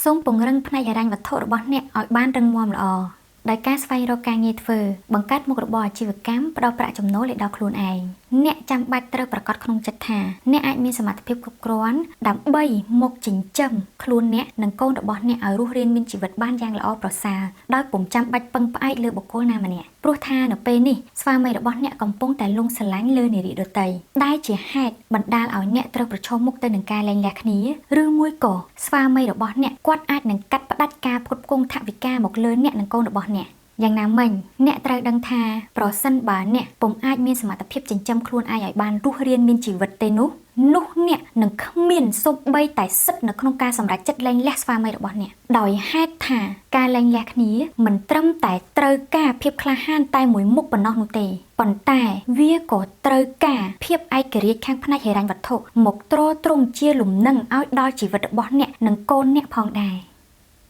សូមពង្រឹងផ្នែកហិរញ្ញវត្ថុរបស់អ្នកឲ្យបានរឹងមាំល្អដោយការស្វែងរកការងារធ្វើបង្កើតមុខរបរអាជីវកម្មផ្ដល់ប្រាក់ចំណូលឲ្យដល់ខ្លួនឯងអ្នកចាំបាច់ត្រូវប្រកាសក្នុងចិត្តថាអ្នកអាចមានសមត្ថភាពគ្រប់គ្រាន់ដើម្បីមកចិញ្ចឹមខ្លួនអ្នកនិងកូនរបស់អ្នកឲ្យរស់រានមានជីវិតបានយ៉ាងល្អប្រសើរដោយពុំចាំបាច់ពឹងផ្អែកលើបុគ្គលណាម្នាក់ព្រោះថានៅពេលនេះស្វាមីរបស់អ្នកកំពុងតែលងស្រឡាញ់លើនារីដទៃដែលជាហេតុបណ្ដាលឲ្យអ្នកត្រូវប្រឈមមុខទៅនឹងការលែងលះគ្នាឬមួយក៏ស្វាមីរបស់អ្នកគាត់អាចនឹងកាត់ផ្ដាច់ការផ្គត់ផ្គង់ថវិកាមកលើអ្នកនិងកូនរបស់អ្នកយ៉ាងណាមិញអ្នកត្រូវដឹងថាប្រសិនបើអ្នកពុំអាចមានសមត្ថភាពចិញ្ចឹមខ្លួនឯងឲ្យបានរស់រានមានជីវិតទេនោះអ្នកនឹងគ្មានសូម្បីតែសិទ្ធិនៅក្នុងការសម្រេចចិត្តលែងលះស្វាមីរបស់អ្នកដោយហេតុថាការលែងលះគ្នាមិនត្រឹមតែត្រូវការភាពក្លាហានតែមួយមុខប៉ុណ្ណោះនោះទេប៉ុន្តែវាក៏ត្រូវការភាពឯករាជ្យខាងផ្នែកហិរញ្ញវត្ថុមកទ្រទ្រង់ជាលំនឹងឲ្យដល់ជីវិតរបស់អ្នកនិងកូនអ្នកផងដែរ